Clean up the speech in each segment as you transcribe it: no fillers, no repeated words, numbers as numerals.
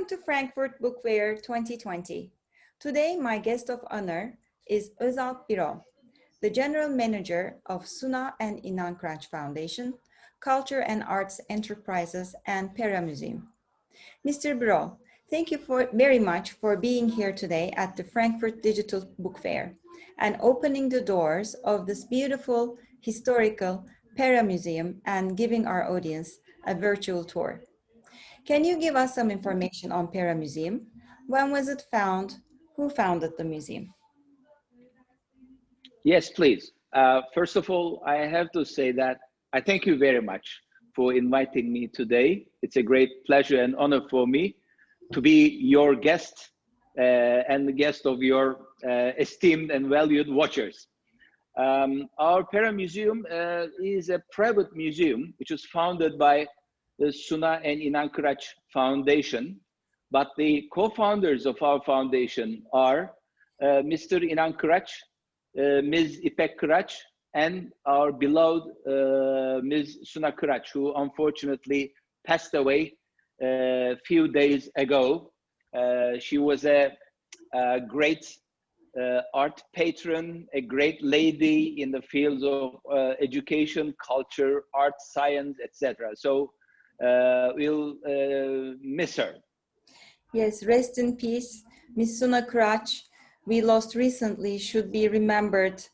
Welcome to Frankfurt Book Fair 2020. Today, my guest of honor is Ozalp Birol, the General Manager of Suna and Inanc Foundation, Culture and Arts Enterprises, and Pera Museum. Mr. Birol, thank you very much for being here today at the Frankfurt Digital Book Fair and opening the doors of this beautiful, historical Pera Museum and giving our audience a virtual tour. Can you give us some information on Pera Museum? When was it found? Who founded the museum? Yes, please. First of all, I have to say that I thank you very much for inviting me today. It's a great pleasure and honor for me to be your guest and the guest of your esteemed and valued watchers. Our Pera Museum is a private museum which was founded by the Suna and Inanc Foundation, but the co-founders of our foundation are Mr. Inanc, Ms. İpek Kıraç, and our beloved Ms. Suna Kıraç, who unfortunately passed away a few days ago. She was a great art patron, a great lady in the fields of education, culture, art, science, etc. So we'll miss her. Yes, rest in peace. Ms. Suna Kıraç, we lost recently, should be remembered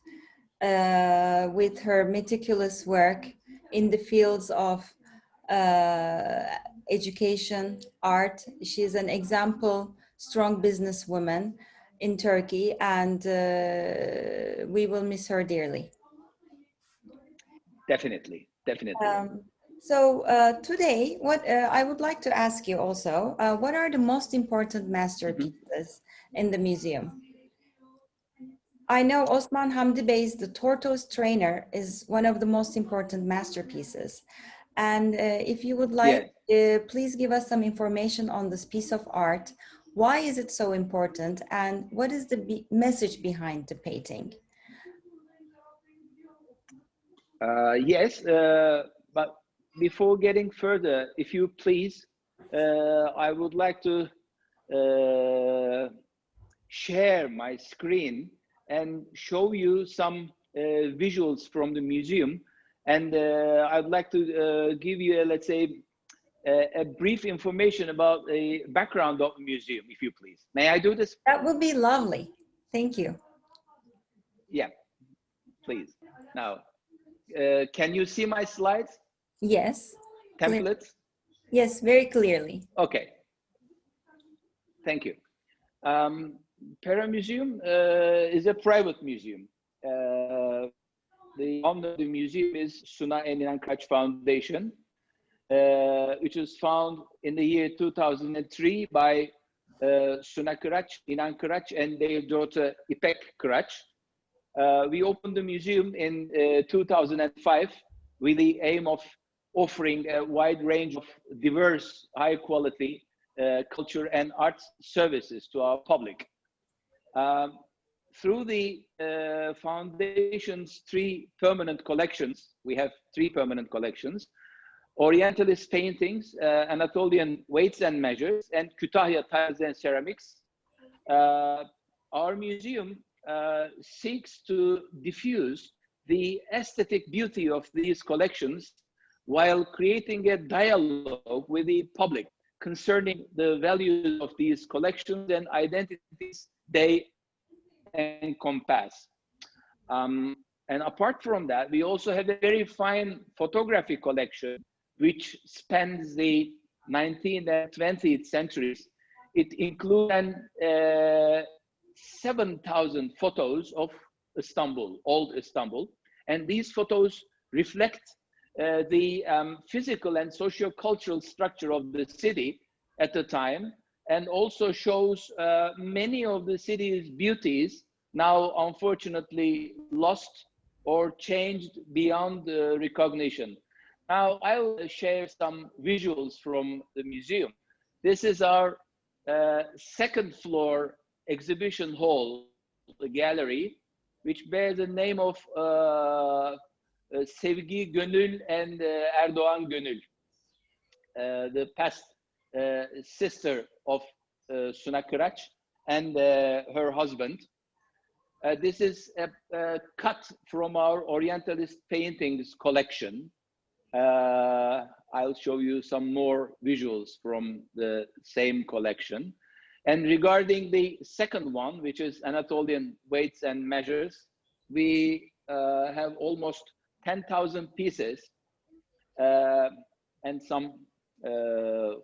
with her meticulous work in the fields of education, art. She's an example, strong businesswoman in Turkey, and we will miss her dearly. Definitely, definitely. So today, what I would like to ask you also, what are the most important masterpieces in the museum? I know Osman Hamdi Bey's The Tortoise Trainer is one of the most important masterpieces. And if you would like, please give us some information on this piece of art. Why is it so important? And what is the message behind the painting? Yes, but before getting further, if you please, I would like to share my screen and show you some visuals from the museum. And I'd like to give you, let's say, a brief information about the background of the museum, if you please. May I do this? That would be lovely. Thank you. Yeah, please. Now, can you see my slides? Yes. Templates? Yes, very clearly. Okay. Thank you. Pera Museum is a private museum. The owner of the museum is Suna and Inanc Foundation, which was found in the year 2003 by Suna Kıraç, Inanc Kıraç, and their daughter İpek Kıraç. We opened the museum in 2005 with the aim of offering a wide range of diverse, high quality culture and arts services to our public. Through the foundation's three permanent collections, we have three permanent collections: Orientalist paintings, Anatolian weights and measures, and Kütahya tiles and ceramics. Our museum seeks to diffuse the aesthetic beauty of these collections while creating a dialogue with the public concerning the values of these collections and identities they encompass. And apart from that, we also have a very fine photography collection which spans the 19th and 20th centuries. It includes 7,000 photos of Istanbul, old Istanbul, and these photos reflect the physical and socio-cultural structure of the city at the time, and also shows many of the city's beauties now unfortunately lost or changed beyond recognition. Now I will share some visuals from the museum. This is our second floor exhibition hall, the gallery, which bears the name of Sevgi Gönül and Erdoğan Gönül, the past sister of Suna and her husband. This is a cut from our Orientalist paintings collection. I'll show you some more visuals from the same collection. And regarding the second one, which is Anatolian Weights and Measures, we have almost 10,000 pieces and some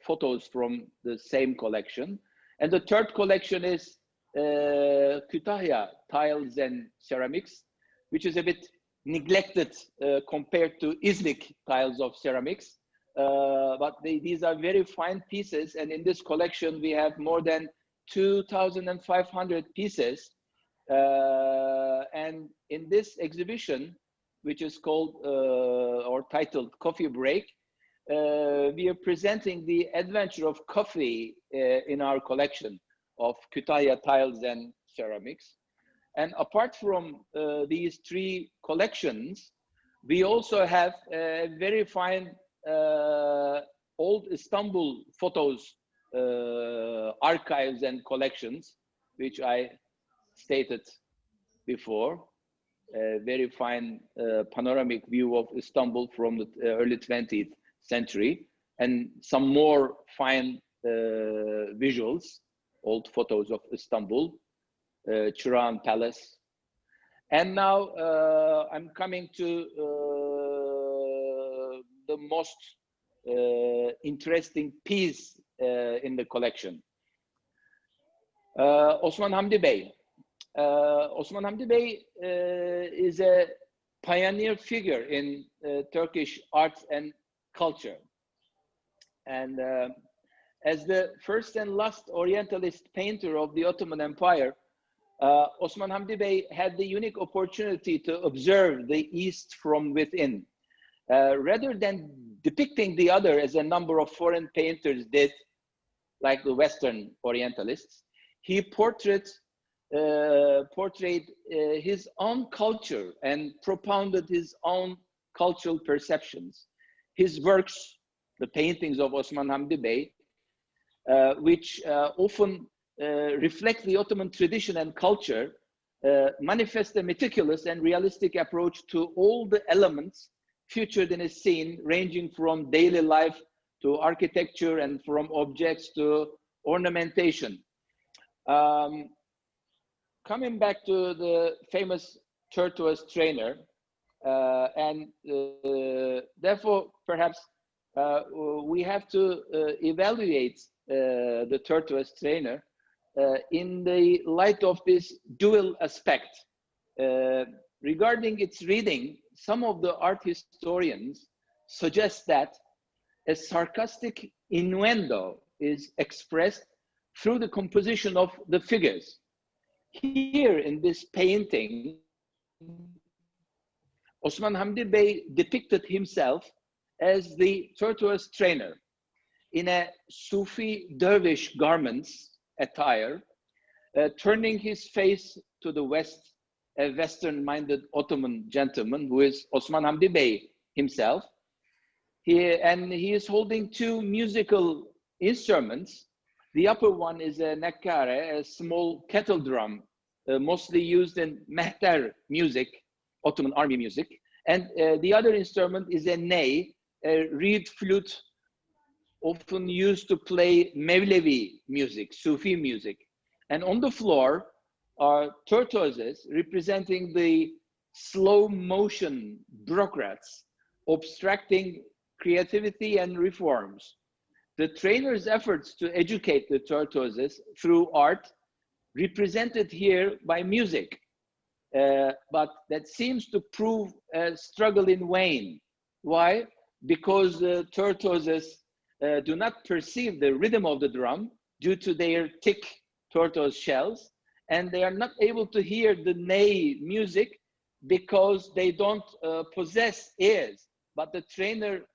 photos from the same collection. And the third collection is Kütahya tiles and ceramics, which is a bit neglected compared to İznik tiles of ceramics. But these are very fine pieces. And in this collection, we have more than 2,500 pieces. And in this exhibition, which is called or titled Coffee Break, we are presenting the adventure of coffee in our collection of Kütahya tiles and ceramics. And apart from these three collections, we also have very fine old Istanbul photos, archives and collections, which I stated before. A very fine panoramic view of Istanbul from the early 20th century, and some more fine visuals, old photos of Istanbul, Çırağan Palace. And now I'm coming to the most interesting piece in the collection. Osman Hamdi Bey. Osman Hamdi Bey is a pioneer figure in Turkish arts and culture. And as the first and last Orientalist painter of the Ottoman Empire, Osman Hamdi Bey had the unique opportunity to observe the East from within. Rather than depicting the other as a number of foreign painters did, like the Western Orientalists, he portrayed his own culture and propounded his own cultural perceptions. His works, the paintings of Osman Hamdi Bey, which often reflect the Ottoman tradition and culture, manifest a meticulous and realistic approach to all the elements featured in a scene, ranging from daily life to architecture and from objects to ornamentation. Coming back to the famous Tortoise Trainer, and therefore perhaps we have to evaluate the Tortoise Trainer in the light of this dual aspect. Regarding its reading, some of the art historians suggest that a sarcastic innuendo is expressed through the composition of the figures. Here in this painting, Osman Hamdi Bey depicted himself as the Tortoise Trainer in a Sufi dervish garments attire, turning his face to the west, a Western-minded Ottoman gentleman who is Osman Hamdi Bey himself. He is holding two musical instruments. The upper one is a nekkare, a small kettle drum, mostly used in mehter music, Ottoman army music. And the other instrument is a ney, a reed flute, often used to play Mevlevi music, Sufi music. And on the floor are tortoises representing the slow motion bureaucrats, obstructing creativity and reforms. The trainer's efforts to educate the tortoises through art, represented here by music, but that seems to prove a struggle in vain. Why? Because the tortoises do not perceive the rhythm of the drum due to their thick tortoise shells, and they are not able to hear the ney music because they don't possess ears. But the trainer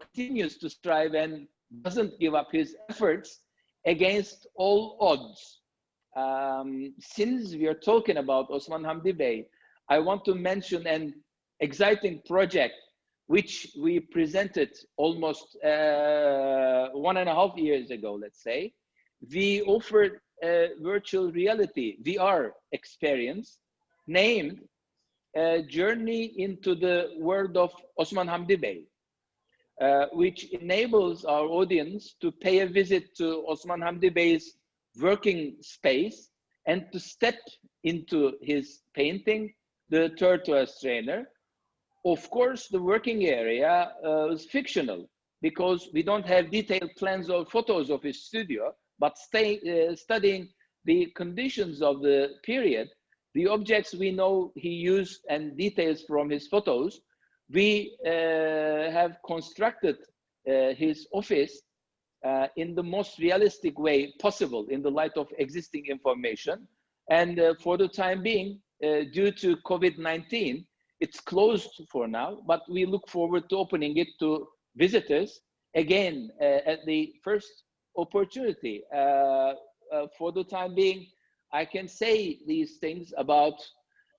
continues to strive and doesn't give up his efforts against all odds. Since we are talking about Osman Hamdi Bey, I want to mention an exciting project which we presented almost 1.5 years ago, let's say. we offered a virtual reality VR experience named Journey into the World of Osman Hamdi Bey, which enables our audience to pay a visit to Osman Hamdi Bey's working space and to step into his painting, the Tortoise Trainer. Of course, the working area is fictional because we don't have detailed plans or photos of his studio, but studying the conditions of the period, the objects we know he used and details from his photos, we have constructed his office in the most realistic way possible in the light of existing information. And for the time being, due to COVID-19, it's closed for now, but we look forward to opening it to visitors again at the first opportunity. For the time being, I can say these things about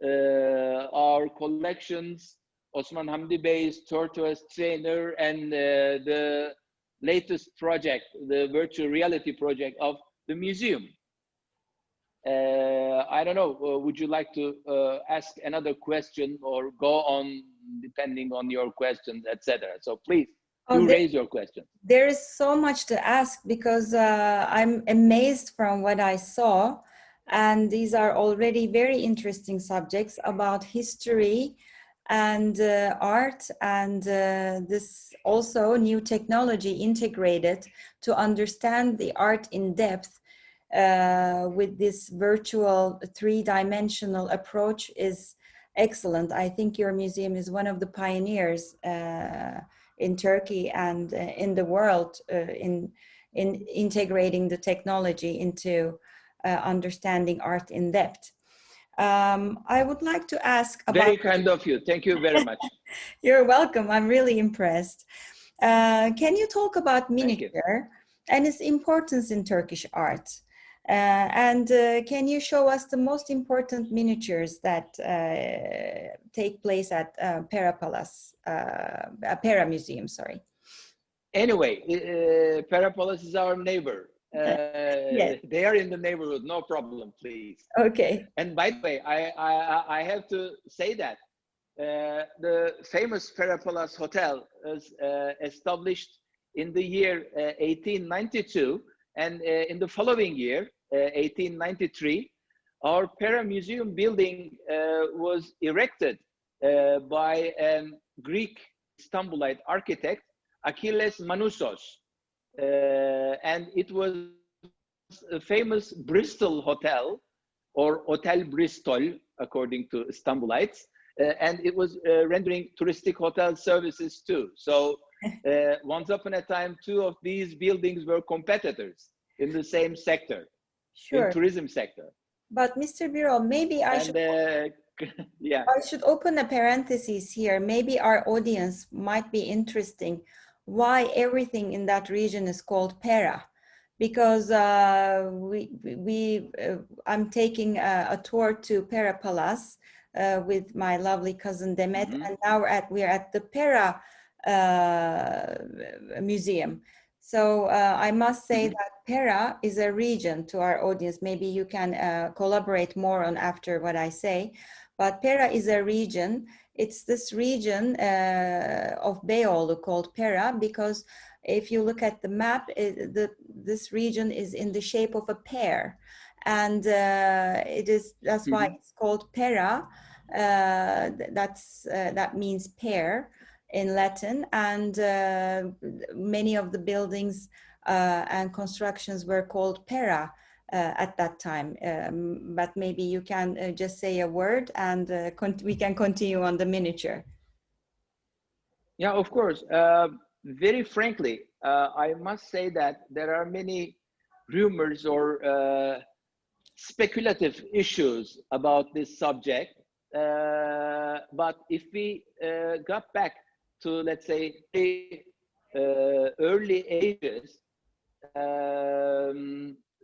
our collections, Osman Hamdi Bey's Tortoise Trainer, and the latest project, the virtual reality project of the museum. I don't know, would you like to ask another question or go on depending on your questions, etc.? So please do raise your question. There is so much to ask because I'm amazed from what I saw. And these are already very interesting subjects about history and art, and this also new technology integrated to understand the art in depth with this virtual three-dimensional approach is excellent. I think your museum is one of the pioneers in Turkey and in the world in integrating the technology into understanding art in depth. I would like to ask about— Very kind of you. Thank you very much. You're welcome. I'm really impressed. Can you talk about miniature and its importance in Turkish art? And can you show us the most important miniatures that take place at Pera Museum, sorry. Anyway, Pera Palace is our neighbor. Yes. They are in the neighborhood, no problem, please. Okay. And by the way, I have to say that the famous Pera Palace Hotel was established in the year 1892, and in the following year, 1893, our Pera Museum building was erected by a Greek Istanbulite architect, Achilles Manousos. And it was a famous Bristol hotel, or Hotel Bristol, according to Istanbulites, and it was rendering touristic hotel services too. So once upon a time, two of these buildings were competitors in the same sector, in tourism sector. But Mr. Birol, maybe I should open a parenthesis here. Maybe our audience might be interesting why everything in that region is called Pera, because I'm taking a tour to Pera Palace with my lovely cousin Demet, and now we're at the Pera Museum. So I must say that Pera is a region to our audience. Maybe you can collaborate more on after what I say, but Pera is a region. It's this region of Beyoğlu called Pera because if you look at the map, this region is in the shape of a pear, and that's why it's called Pera. That means pear in Latin, and many of the buildings and constructions were called Pera at that time, but maybe you can just say a word and we can continue on the miniature. Yeah, of course. Very frankly, I must say that there are many rumors or speculative issues about this subject. But if we got back to, let's say, the early ages,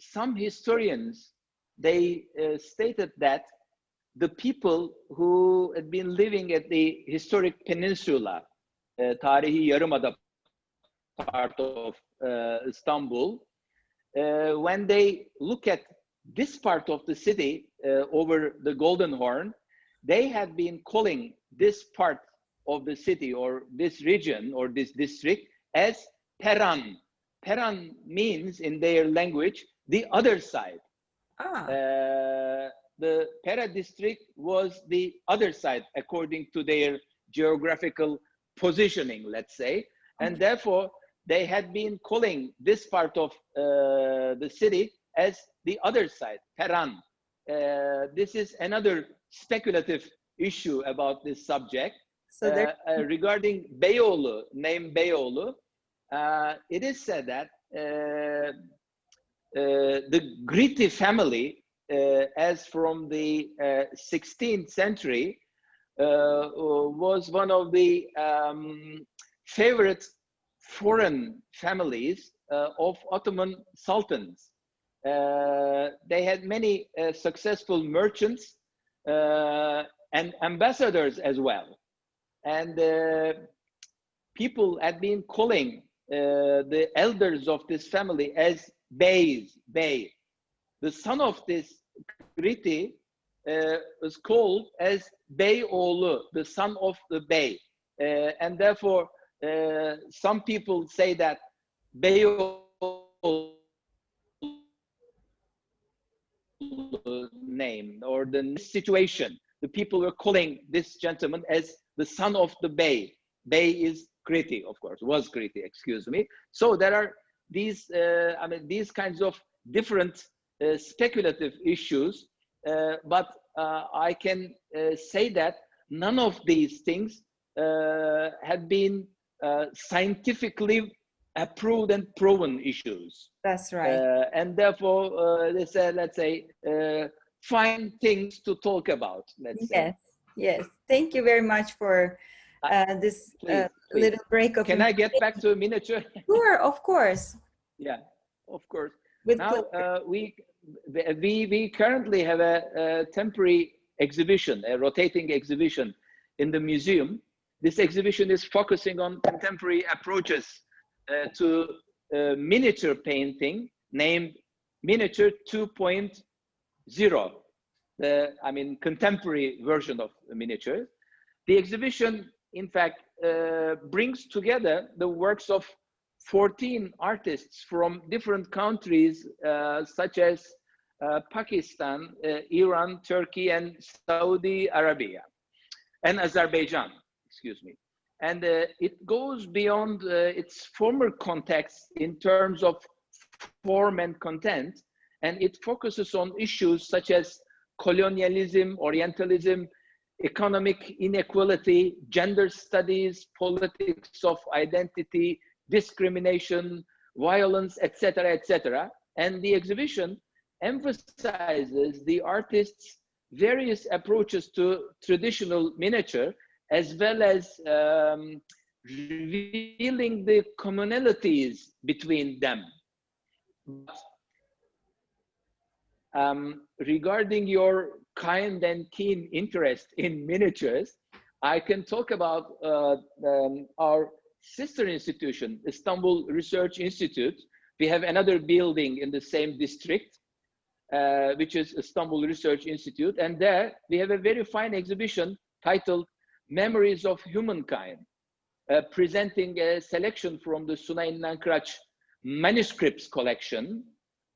some historians, they stated that the people who had been living at the historic peninsula, Tarihi Yarımada part of Istanbul, when they look at this part of the city over the Golden Horn, they had been calling this part of the city or this region or this district as Peran. Peran means in their language, the other side. The Pera district was the other side according to their geographical positioning, let's say. And therefore, they had been calling this part of the city as the other side, Peran. This is another speculative issue about this subject. So regarding Beyoğlu, name Beyoğlu, it is said that the Gritti family, as from the 16th century, was one of the favorite foreign families of Ottoman sultans. They had many successful merchants and ambassadors as well. And people had been calling the elders of this family as Beys, Bey. The son of this Gritti was called as Beyoğlu, the son of the Bey. And therefore, some people say that Beyoğlu name or the situation, the people were calling this gentleman as the son of the Bey. Bey is Gritti, of course, was Gritti, excuse me. So there are these, these kinds of different speculative issues, but I can say that none of these things have been scientifically approved and proven issues. That's right. And therefore, let's say, fine things to talk about, let's say. Yes. Thank you very much for this please. little break of. Can I get back to a miniature? Sure, of course. Yeah, of course. With now, we currently have a temporary exhibition, a rotating exhibition in the museum. This exhibition is focusing on contemporary approaches to miniature painting, named Miniature 2.0, the contemporary version of the miniature. The exhibition, in fact, brings together the works of 14 artists from different countries, such as Pakistan, Iran, Turkey, and Saudi Arabia, and Azerbaijan, excuse me. And it goes beyond its former context in terms of form and content, and it focuses on issues such as colonialism, Orientalism, economic inequality, gender studies, politics of identity, discrimination, violence, etc., etc. And the exhibition emphasizes the artists' various approaches to traditional miniature, as well as revealing the commonalities between them. Regarding your kind and keen interest in miniatures, I can talk about our sister institution, Istanbul Research Institute. We have another building in the same district, which is Istanbul Research Institute. And there we have a very fine exhibition titled Memories of Humankind, presenting a selection from the Suna Inanc manuscripts collection.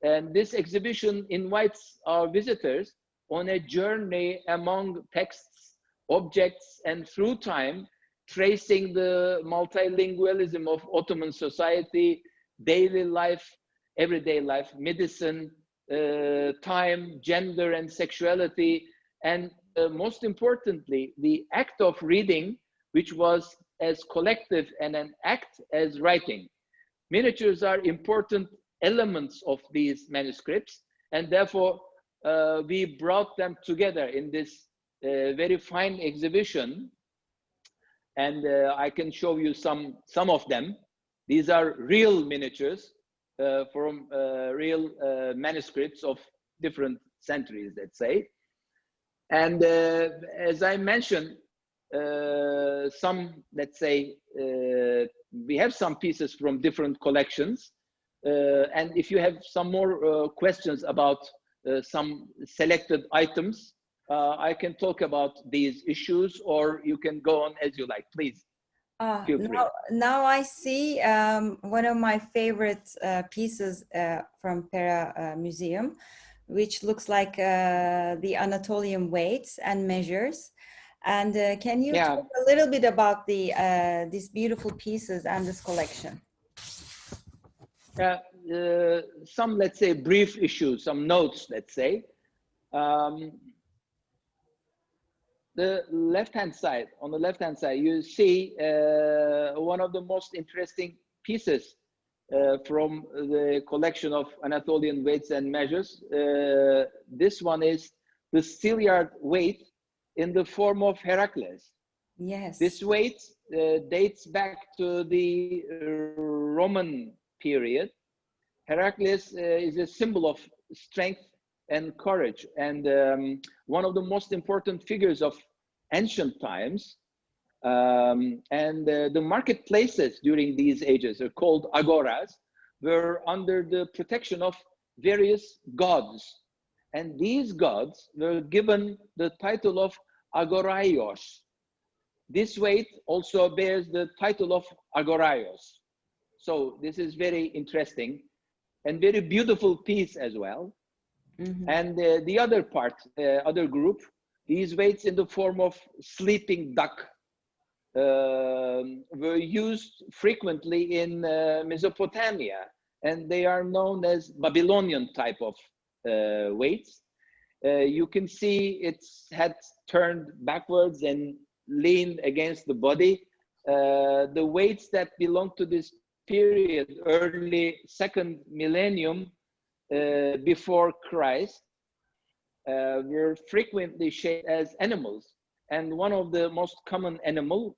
And this exhibition invites our visitors on a journey among texts, objects, and through time, tracing the multilingualism of Ottoman society, daily life, everyday life, medicine, time, gender, and sexuality, and most importantly, the act of reading, which was as collective and an act as writing. Miniatures are important elements of these manuscripts, and therefore we brought them together in this very fine exhibition. And I can show you some of them. These are real miniatures from real manuscripts of different centuries, let's say. And as I mentioned, some, let's say, we have some pieces from different collections. And if you have some more questions about some selected items, I can talk about these issues, or you can go on as you like. Please, feel free. Now I see one of my favorite pieces from Pera Museum, which looks like the Anatolian weights and measures. And can you talk a little bit about these beautiful pieces and this collection? Some, let's say, brief issues, some notes, let's say. The left-hand side, on the left-hand side, you see one of the most interesting pieces from the collection of Anatolian weights and measures. This one is the Steelyard weight in the form of Heracles. Yes. This weight dates back to the Roman period. Heracles is a symbol of strength and courage, and one of the most important figures of ancient times. The marketplaces during these ages are called agoras, were under the protection of various gods. And these gods were given the title of agoraios. This weight also bears the title of agoraios. So this is very interesting and very beautiful piece as well. Mm-hmm. And the other part, other group, these weights in the form of sleeping duck were used frequently in Mesopotamia, and they are known as Babylonian type of weights. You can see its head turned backwards and leaned against the body. The weights that belong to this period, early second millennium before Christ, were frequently shaped as animals, and one of the most common animal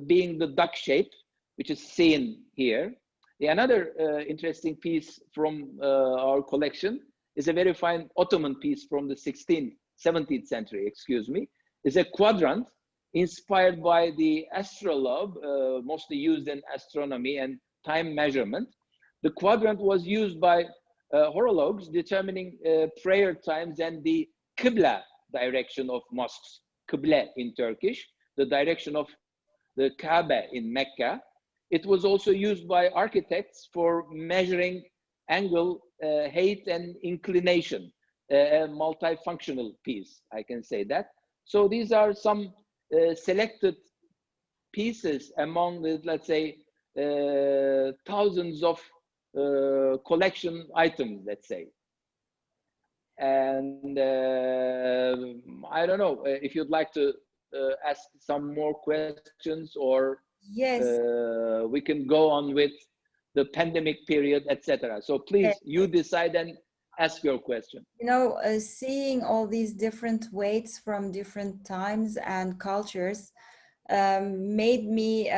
being the duck shape, which is seen here. Another interesting piece from our collection is a very fine Ottoman piece from the 17th century, excuse me. Is a quadrant inspired by the astrolabe, mostly used in astronomy and time measurement. The quadrant was used by horologes determining prayer times and the Qibla direction of mosques. Qibla in Turkish, the direction of the Kaaba in Mecca. It was also used by architects for measuring angle, height, and inclination. A multifunctional piece, I can say that. So these are some selected pieces among the, let's say, thousands of collection items, let's say. And I don't know if you'd like to ask some more questions, or yes, we can go on with the pandemic period, etc. So please, you decide and ask your question. You know, seeing all these different weights from different times and cultures made me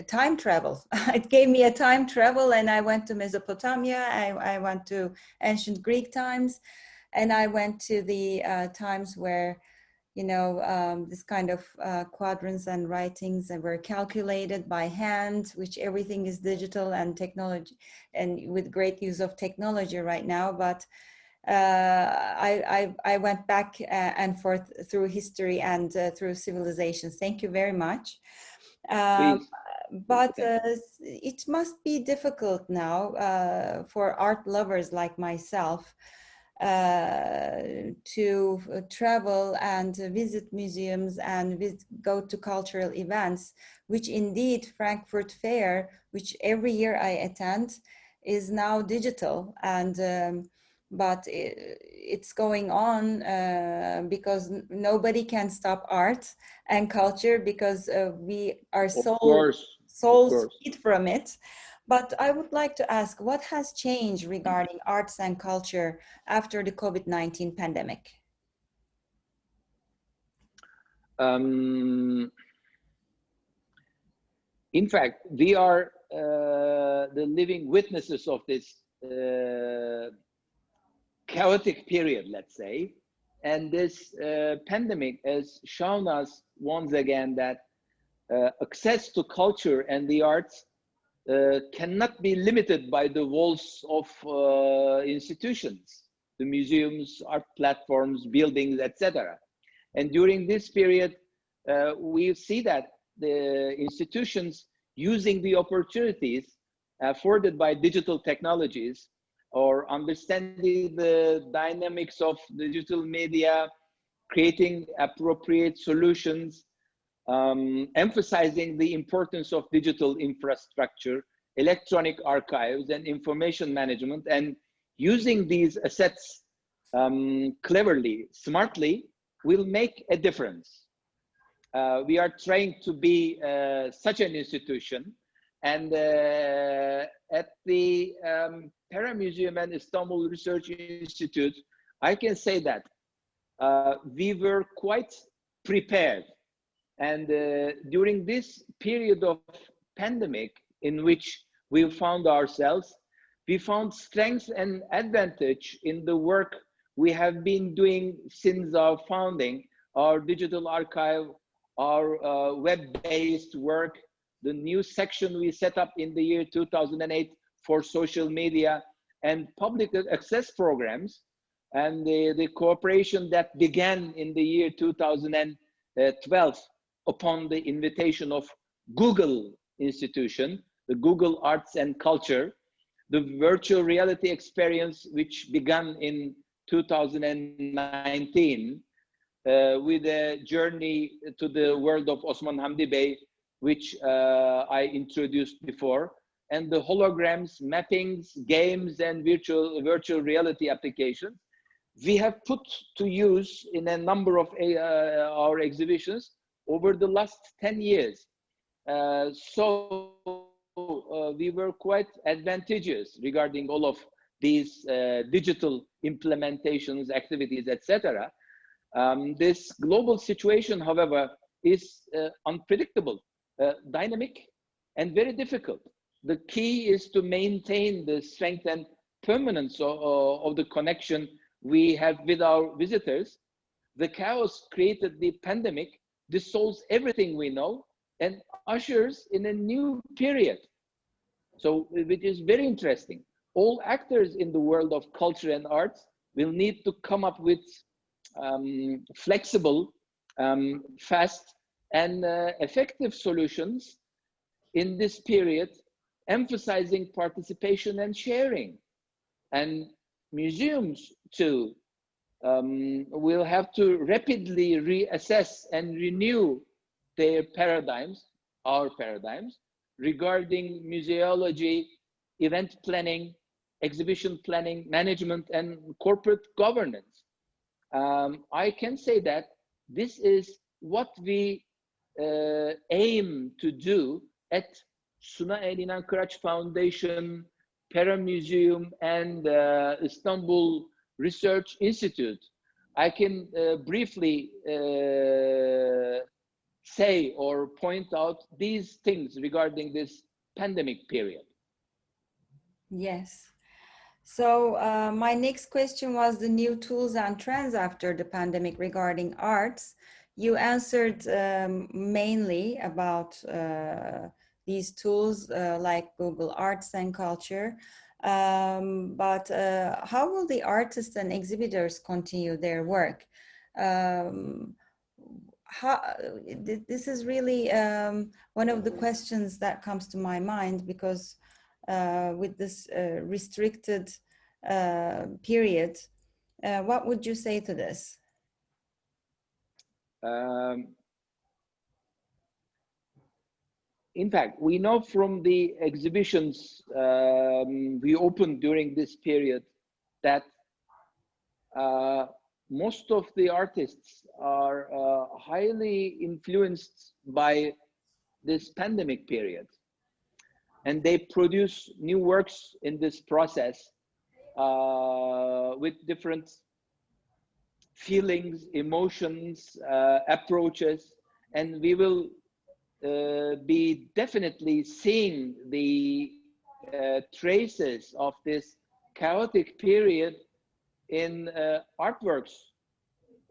time travel. It gave me a time travel, and I went to Mesopotamia, I went to ancient Greek times, and I went to the times where, you know, this kind of quadrants and writings were calculated by hand, which everything is digital and technology, and with great use of technology right now. But I went back and forth through history and through civilizations. Thank you very much. But it must be difficult now for art lovers like myself to travel and visit museums and go to cultural events, which indeed Frankfurt Fair, which every year I attend, is now digital. And but it's going on because nobody can stop art and culture, because we are souls feed from it. But I would like to ask, what has changed regarding arts and culture after the COVID-19 pandemic? In fact, we are the living witnesses of this chaotic period, let's say. And this pandemic has shown us once again that access to culture and the arts cannot be limited by the walls of institutions, the museums, art platforms, buildings, etc. And during this period, we see that the institutions using the opportunities afforded by digital technologies or understanding the dynamics of digital media, creating appropriate solutions, emphasizing the importance of digital infrastructure, electronic archives, and information management, and using these assets cleverly, smartly, will make a difference. We are trying to be such an institution, and at the Pera Museum and Istanbul Research Institute, I can say that we were quite prepared. And during this period of pandemic in which we found ourselves, we found strength and advantage in the work we have been doing since our founding, our digital archive, our web-based work, the new section we set up in the year 2008 for social media and public access programs, and the cooperation that began in the year 2012 upon the invitation of Google institution, the Google Arts and Culture, the virtual reality experience which began in 2019 with a journey to the world of Osman Hamdi Bey, which I introduced before, and the holograms, mappings, games, and virtual reality applications we have put to use in a number of our exhibitions over the last 10 years. So we were quite advantageous regarding all of these digital implementations, activities, etc. This global situation, however, is unpredictable, dynamic, and very difficult. The key is to maintain the strength and permanence of the connection we have with our visitors. The chaos created the pandemic dissolves everything we know and ushers in a new period. So, which is very interesting. All actors in the world of culture and arts will need to come up with flexible, fast, and effective solutions in this period, emphasizing participation and sharing. And museums too will have to rapidly reassess and renew their paradigms, our paradigms, regarding museology, event planning, exhibition planning, management, and corporate governance. I can say that this is what we aim to do at Suna and Inanc Foundation, Pera Museum, and Istanbul Research Institute. I can briefly say or point out these things regarding this pandemic period. Yes. So my next question was the new tools and trends after the pandemic regarding arts. You answered mainly about these tools like Google Arts and Culture. But how will the artists and exhibitors continue their work? This is really one of the questions that comes to my mind, because with this restricted period, what would you say to this? In fact, we know from the exhibitions we opened during this period that most of the artists are highly influenced by this pandemic period, and they produce new works in this process with different feelings, emotions, approaches, and we will be definitely seeing the traces of this chaotic period in artworks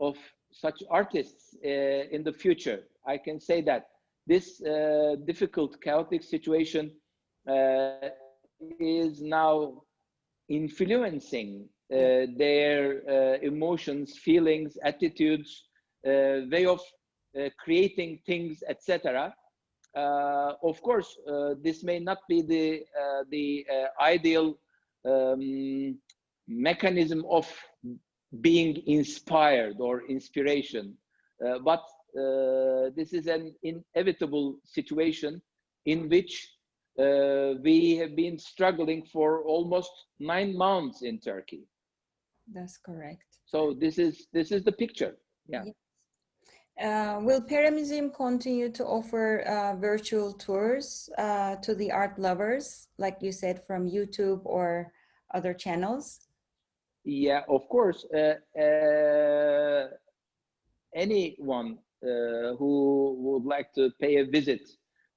of such artists in the future. I can say that this difficult, chaotic situation uh, is now influencing their emotions, feelings, attitudes, way of creating things, etc. Of course, this may not be the ideal mechanism of being inspired or inspiration, but this is an inevitable situation in which we have been struggling for almost 9 months in Turkey. That's correct. So this is the picture. Yeah. Yes. Will Pera Museum continue to offer virtual tours to the art lovers, like you said, from YouTube or other channels? Yeah, of course. Anyone who would like to pay a visit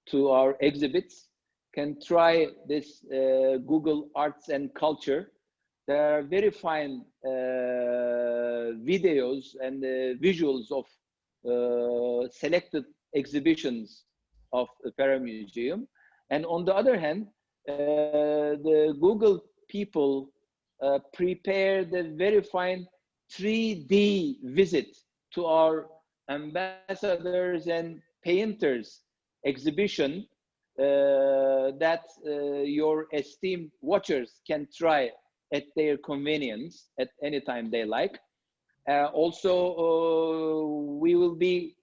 to our exhibits can try this Google Arts and Culture. There are very fine videos and visuals of selected exhibitions of the Pera Museum. And on the other hand, the Google people prepared a very fine 3D visit to our ambassadors and painters exhibition that your esteemed watchers can try at their convenience at any time they like. Also, we will be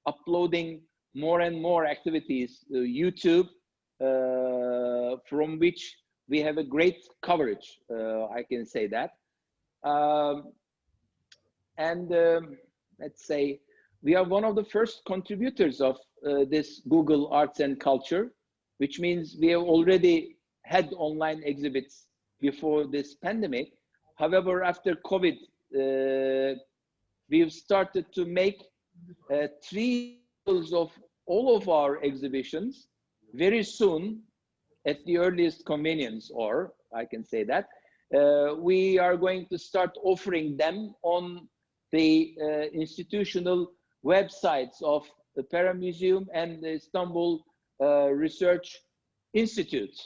uploading more and more activities to YouTube, from which we have a great coverage, I can say that. Let's say we are one of the first contributors of this Google Arts and Culture, which means we have already had online exhibits before this pandemic. However, after COVID, we've started to make 3 of all of our exhibitions very soon, at the earliest convenience, or I can say that. We are going to start offering them on the institutional websites of the Pera Museum and the Istanbul Research Institute.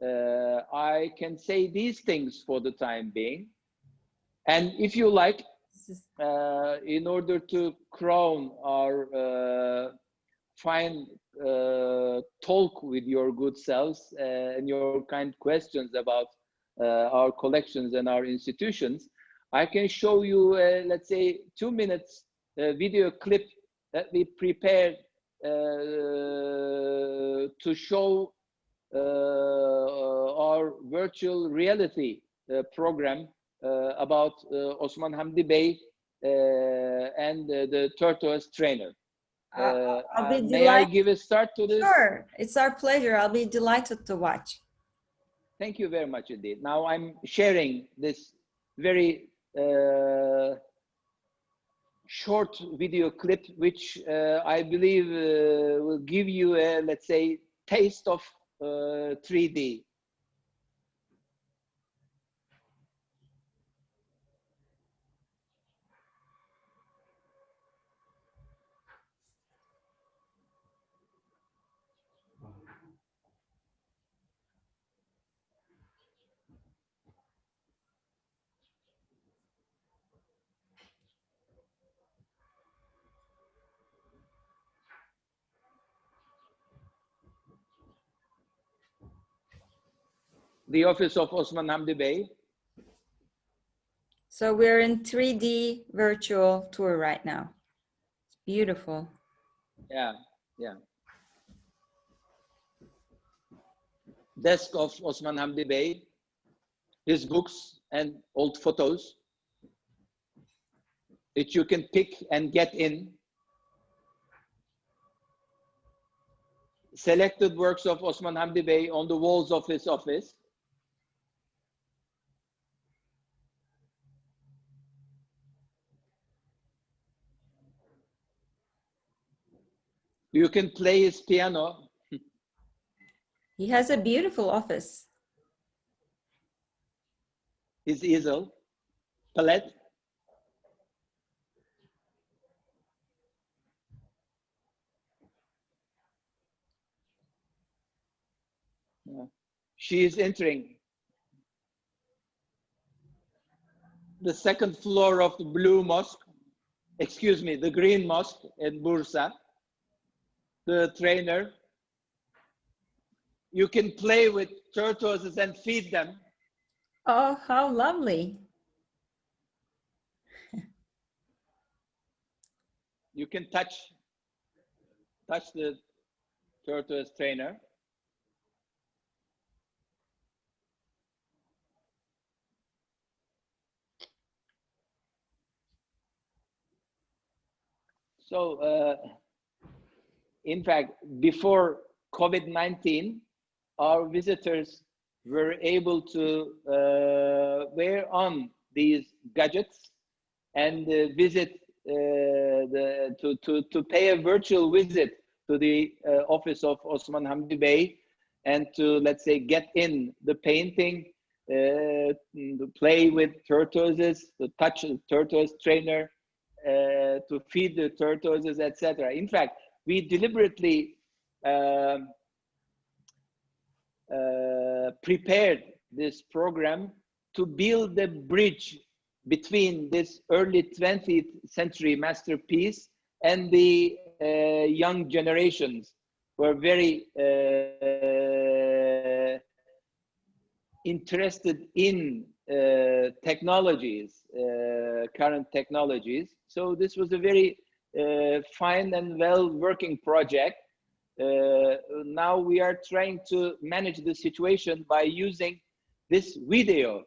I can say these things for the time being. And if you like, in order to crown our fine talk with your good selves and your kind questions about our collections and our institutions, I can show you, let's say, 2 minutes video clip that we prepared to show our virtual reality program about Osman Hamdi Bey and the Tortoise Trainer. I'll be may I give a start to this? Sure, it's our pleasure. I'll be delighted to watch. Thank you very much indeed. Now I'm sharing this very short video clip, which I believe will give you a, let's say, taste of 3D. The office of Osman Hamdi Bey. So we're in 3D virtual tour right now. It's beautiful. Yeah, yeah. Desk of Osman Hamdi Bey, his books and old photos, which you can pick and get in. Selected works of Osman Hamdi Bey on the walls of his office. You can play his piano. He has a beautiful office. His easel, palette. She is entering the second floor of the Blue Mosque, excuse me, the Green Mosque in Bursa. The trainer, you can play with tortoises and feed them. Oh, how lovely. You can touch the tortoise trainer. So, in fact, before COVID-19, our visitors were able to wear on these gadgets and visit to pay a virtual visit to the office of Osman Hamdi Bey, and to, let's say, get in the painting, to play with tortoises, to touch the tortoise trainer, to feed the tortoises, etc. In fact, we deliberately prepared this program to build a bridge between this early 20th century masterpiece and the young generations who are very interested in technologies, current technologies. So this was a very fine and well working project. Now we are trying to manage the situation by using this video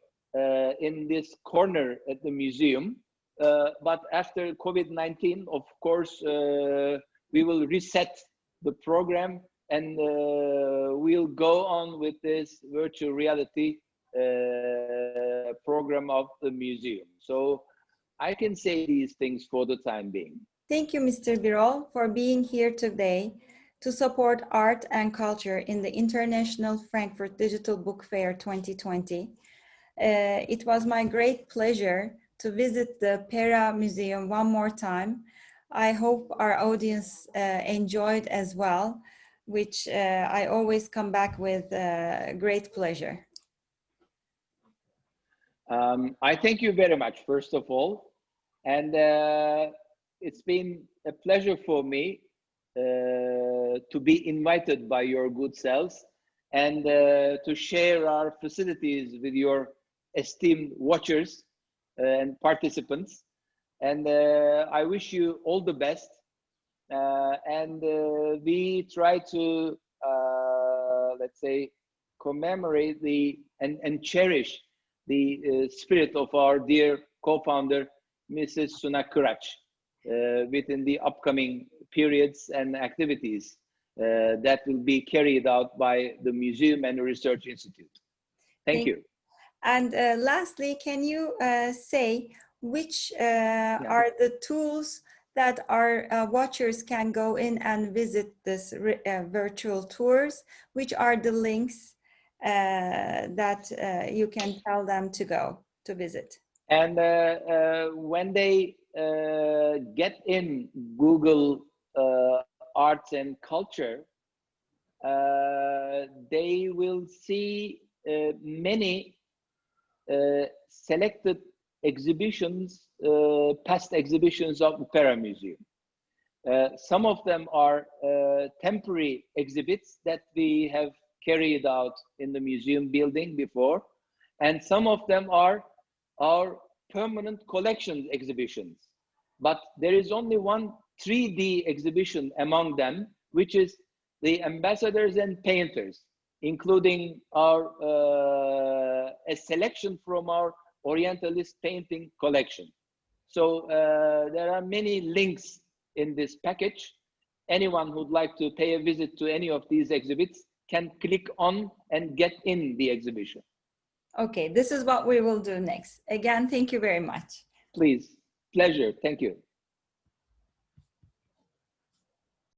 in this corner at the museum. But after COVID-19, of course, we will reset the program, and we'll go on with this virtual reality program of the museum. So I can say these things for the time being. Thank you, Mr. Birol, for being here today to support art and culture in the International Frankfurt Digital Book Fair 2020. It was my great pleasure to visit the Pera Museum one more time. I hope our audience enjoyed as well, which I always come back with great pleasure. I thank you very much, first of all. And it's been a pleasure for me to be invited by your good selves and to share our facilities with your esteemed watchers and participants. And I wish you all the best. And we try to, let's say, commemorate and cherish the spirit of our dear co-founder, Mrs. Suna within the upcoming periods and activities that will be carried out by the Museum and Research Institute. Thank you. And lastly, can you say which are the tools that our watchers can go in and visit this virtual tours? Which are the links that you can tell them to go to visit? And when they get in Google arts and culture, they will see many selected exhibitions, past exhibitions of the Pera Museum. Some of them are temporary exhibits that we have carried out in the museum building before, and some of them are our permanent collection exhibitions. But there is only one 3D exhibition among them, which is the ambassadors and painters, including our a selection from our Orientalist painting collection. So there are many links in this package. Anyone who'd like to pay a visit to any of these exhibits can click on and get in the exhibition. Okay, this is what we will do next. Again, thank you very much. Please, pleasure, thank you.